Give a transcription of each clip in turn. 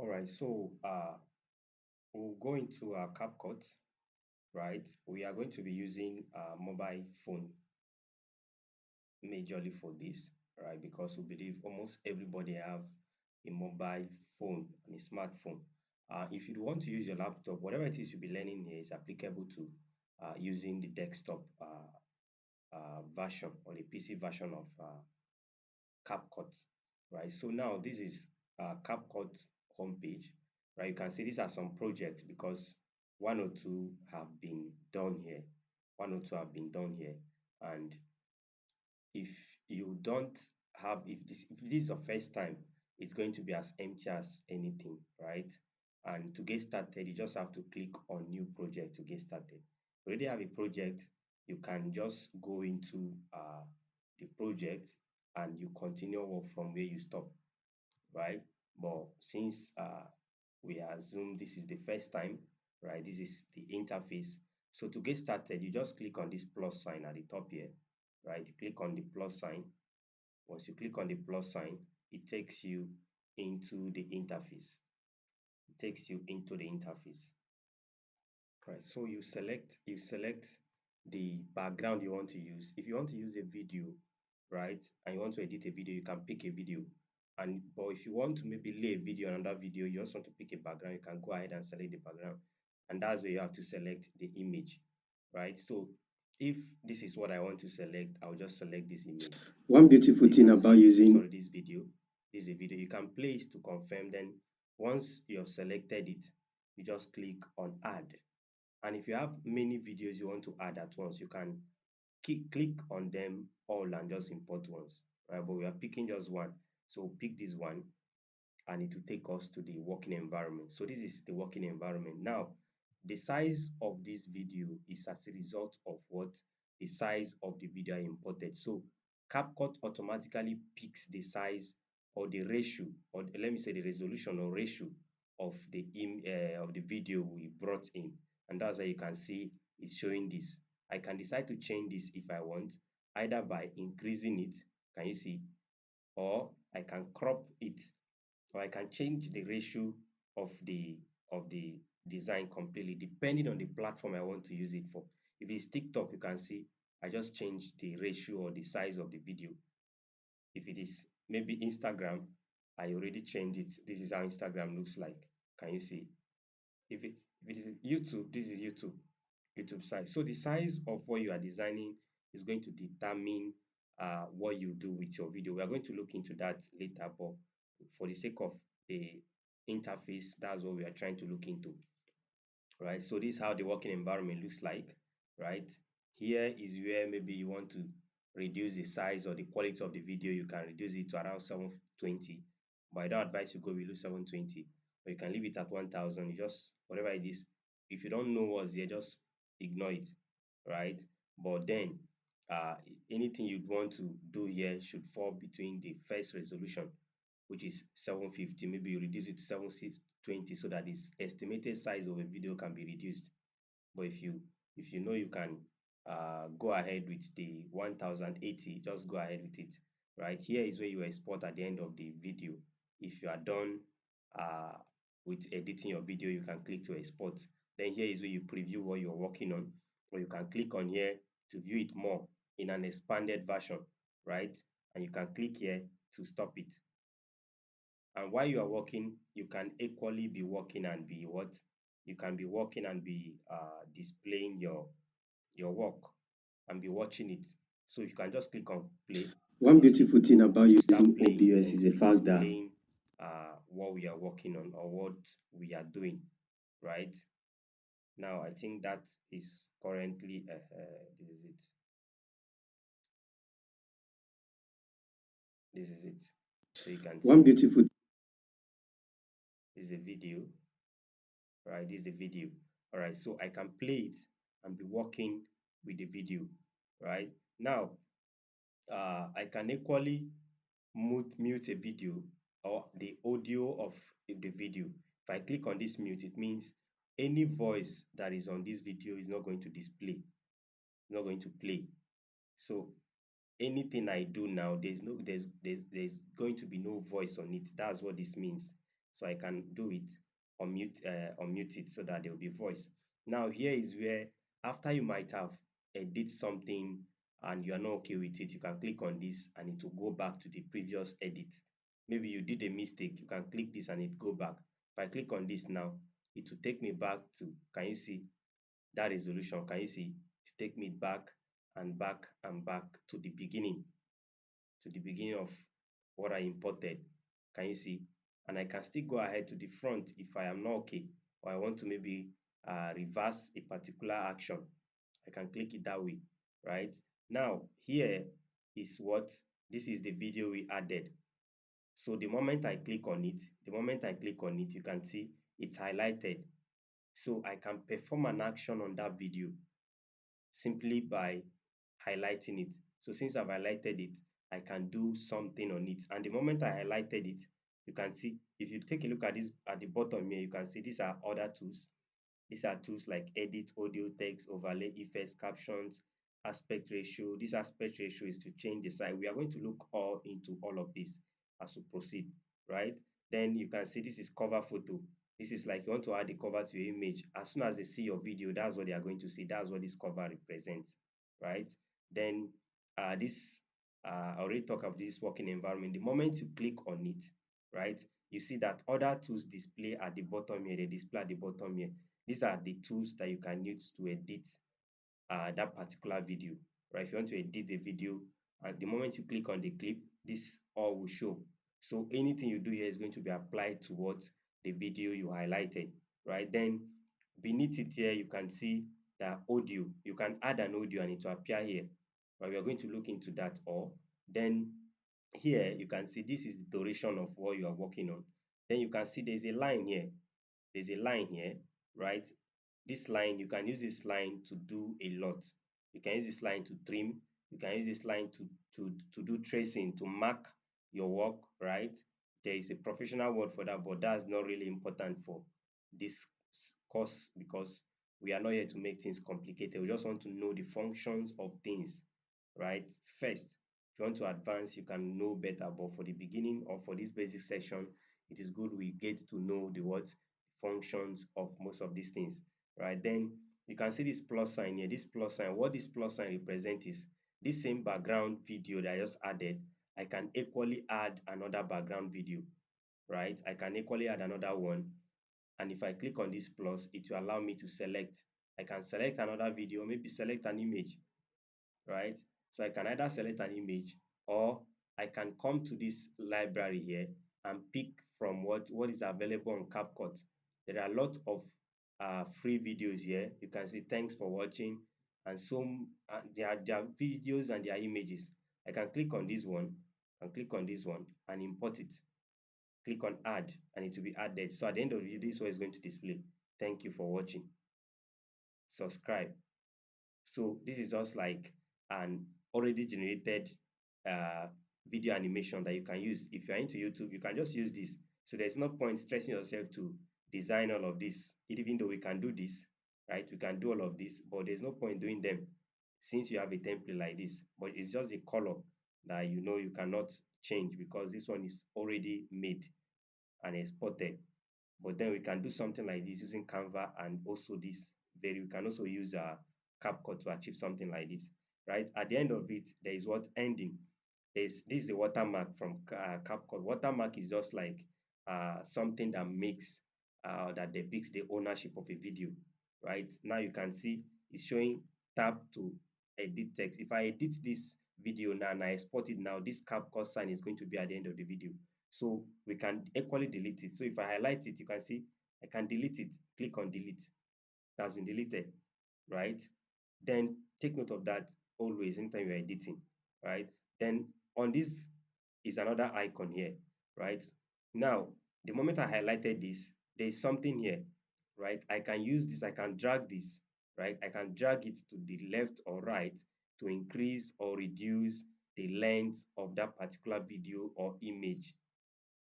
All right, so we'll go into our CapCut, right? We are going to be using mobile phone majorly for this, right? Because we believe almost everybody have a mobile phone and a smartphone. If you want to use your laptop, whatever it is you'll be learning here is applicable to using the desktop version or the PC version of CapCut, right? So now this is CapCut homepage, right? You can see these are some projects because one or two have been done here. One or two have been done here. And if you don't have, if this is your first time, it's going to be as empty as anything, right? And to get started, you just have to click on new project to get started. If you already have a project, you can just go into the project and you continue work from where you stop, right? But since we assume this is the first time, right? This is the interface. So to get started, you just click on this plus sign at the top here, right? You click on the plus sign. Once you click on the plus sign, it takes you into the interface. It takes you into the interface. Right. So you select the background you want to use. If you want to use a video, right, and you want to edit a video, you can pick a video. And but if you want to maybe lay a video on another video, you just want to pick a background, you can go ahead and select the background. And that's where you have to select the image, right? So if this is what I want to select, I'll just select this image. One beautiful Then you thing can about see, using sorry, this video. This is a video. You can play it to confirm. Then once you have selected it, you just click on add. And if you have many videos you want to add at once, you can click on them all and just import once, right? But we are picking just one. So pick this one and it will take us to the working environment. So this is the working environment. Now, the size of this video is as a result of what? The size of the video I imported. So CapCut automatically picks the size or the ratio, or let me say the resolution or ratio of the video we brought in. And that's how you can see it's showing this. I can decide to change this if I want, either by increasing it, can you see, or I can crop it, or I can change the ratio of the design completely depending on the platform I want to use it for. If it's TikTok, you can see I just change the ratio or the size of the video. If it is maybe Instagram, I already changed it. This is how Instagram looks like. Can you see? If it if it is YouTube, this is YouTube size. So the size of what you are designing is going to determine what you do with your video. We are going to look into that later, but for the sake of the interface, that's what we are trying to look into, right? So this is how the working environment looks like, right? Here is where maybe you want to reduce the size or the quality of the video. You can reduce it to around 720, but I don't advise you go below 720. But you can leave it at 1000. You just whatever it is. If you don't know what's there, just ignore it, right? But then uh, anything you'd want to do here should fall between the first resolution, which is 750. Maybe you reduce it to 7620 so that the estimated size of a video can be reduced. But if you know you can go ahead with the 1080, just go ahead with it. Right here is where you export at the end of the video. If you are done uh, with editing your video, you can click to export. Then here is where you preview what you're working on, or you can click on here to view it more in an expanded version, right? And you can click here to stop it. And while you are working, you can equally be working and be what? You can be working and be displaying your work and be watching it. So you can just click on play. Can one you see? beautiful thing about It will start using playing. OBS Then is it the will be fact that displaying what we are working on or what we are doing, right? Now, I think that is currently, this is it. This is it. So you can one see beautiful this is a video, right? This is the video. All right, so I can play it and be working with the video, right? Now, I can equally mute a video or the audio of the video. If I click on this mute, it means any voice that is on this video is not going to display, not going to play. So anything I do now, there's going to be no voice on it. That's what this means. So I can do it, unmute it so that there will be voice. Now here is where after you might have edit something and you are not okay with it, you can click on this and it will go back to the previous edit. Maybe you did a mistake, you can click this and it go back. If I click on this now, it will take me back to, can you see that resolution? Can you see? To take me back and back and back to the beginning of what I imported. Can you see? And I can still go ahead to the front if I am not okay, or I want to maybe reverse a particular action. I can click it that way, right? Now, here is what, this is the video we added. So the moment I click on it, you can see it's highlighted. So I can perform an action on that video simply by highlighting it. So since I've highlighted it, I can do something on it. And the moment I highlighted it, you can see, if you take a look at this at the bottom here, you can see these are other tools. These are tools like edit, audio, text, overlay, effects, captions, aspect ratio. This aspect ratio is to change the size. We are going to look all into all of this as we proceed, right? Then you can see this is cover photo. This is like you want to add the cover to your image. As soon as they see your video, that's what they are going to see. That's what this cover represents, right? Then this, I already talked about this working environment. The moment you click on it, right, you see that other tools display at the bottom here. They display at the bottom here. These are the tools that you can use to edit that particular video, right? If you want to edit the video, at the moment you click on the clip, this all will show. So anything you do here is going to be applied towards the video you highlighted, right? Then beneath it here, you can see the audio. You can add an audio and it will appear here. But we are going to look into that all. Then here you can see this is the duration of what you are working on. Then you can see there's a line here. There's a line here, right? This line, you can use this line to do a lot. You can use this line to trim. You can use this line to do tracing, to mark your work, right? There is a professional word for that, but that's not really important for this course because we are not here to make things complicated. We just want to know the functions of things, right? First, if you want to advance, you can know better. But for the beginning or for this basic section, it is good we get to know the what functions of most of these things, right? Then you can see this plus sign here. This plus sign, what this plus sign represents is this same background video that I just added. I can equally add another background video, right? I can equally add another one. And if I click on this plus, it will allow me to select. I can select another video, maybe select an image, right? So I can either select an image or I can come to this library here and pick from what is available on Capcut. There are a lot of free videos here. You can see thanks for watching and some their videos and their images. I can click on this one and click on this one and import it. Click on add and it will be added. So at the end of the video, this is what is going to display. Thank you for watching. Subscribe. So this is just like an already generated uh, video animation that you can use. If you're into YouTube, you can just use this. So there's no point stressing yourself to design all of this, even though we can do this, right? We can do all of this, but there's no point doing them since you have a template like this. But it's just a color that you know you cannot change because this one is already made and exported. But then we can do something like this using Canva and also this we can also use CapCut to achieve something like this, right? At the end of it, there is what ending. This is a watermark from CapCut. Watermark is just like something that makes that depicts the ownership of a video, right? Now you can see it's showing tab to edit text. If I edit this video now and I export it now, this CapCut sign is going to be at the end of the video. So we can equally delete it. So if I highlight it, you can see I can delete it. Click on delete. It has been deleted, right? Then take note of that always anytime you're editing, right? Then on this is another icon here, right? Now, the moment I highlighted this, there is something here, right? I can use this, I can drag this, right? I can drag it to the left or right to increase or reduce the length of that particular video or image,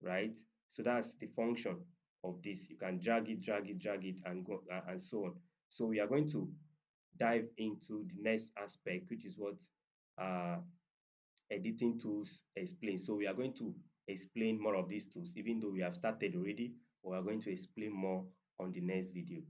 right? So that's the function of this. You can drag it, drag it, drag it, and go and so on. So we are going to dive into the next aspect, which is what editing tools explain. So we are going to explain more of these tools, even though we have started already, but we are going to explain more on the next video.